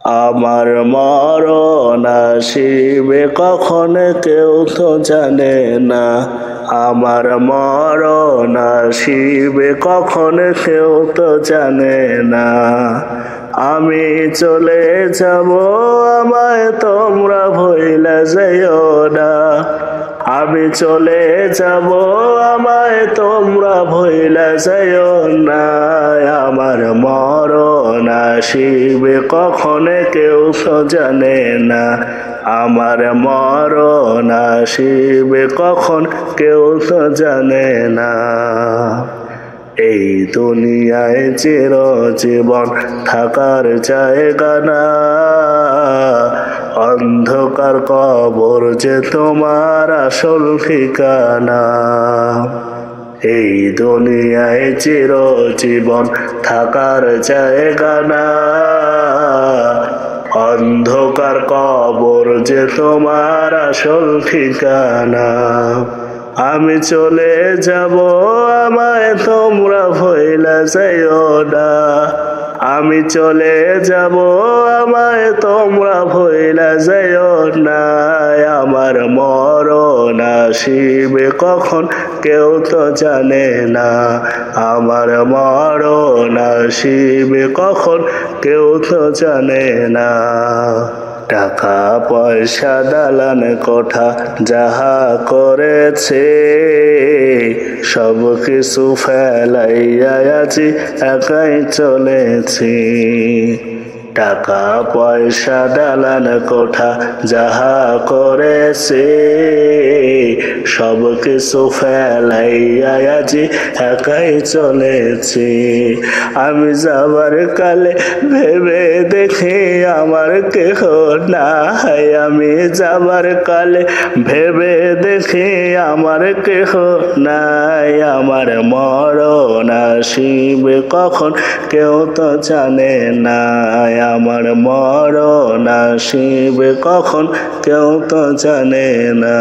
আমার মরণ আসিবে কখন কেউ তো জানে না। আমার মরণ আসিবে কখন কেউ তো জানে না। আমি চলে যাব, আমায় তোমরা ভুইলা যাইও না। আমি চলে যাব, আমায় তোমরা ভুইলা যাইও না। আমার মরণ আসিবে কখন কেউ তো জানে না। আমার মরণ আসিবে কখন কেউ তো জানে না। এই দুনিয়ায় চিরজীবন থাকার জায়গা না। অন্ধকার কবর যে তোমার আসল ঠিকানা। এই দুনিয়ায় চিরজীবন থাকার জায়গা না। অন্ধকার কবর যে তোমার আসল ঠিকানা। আমি চলে যাব, আমায় তোমরা ভুইলা যাইও না। আমি চলে যাব, আমায় তোমরা ভুইলা যাইও না। আমার মরণ আসিবে কখন কেউ তো জানে না। আমার মরণ আসিবে কখন কেউ তো জানে না। টাকা পয়সা দালান কোঠা যাহা করেছে, সব কিছু ফেলাইয়া আজি একাই চলেছি। টাকা পয়সা দালান কোঠা যাহা করেছে, সব কিছু ফেলাইয়া আজি একাই চলেছি। আমি যাবার কালে ভেবে দেখি আমার কেহ নাই। আমি যাবার কালে ভেবে দেখি আমার কেহ নাই। আমার মরণ আসিবে কখন কেউ তো জানে না। আমার মরণ আসিবে কখন কেউ তো জানে না।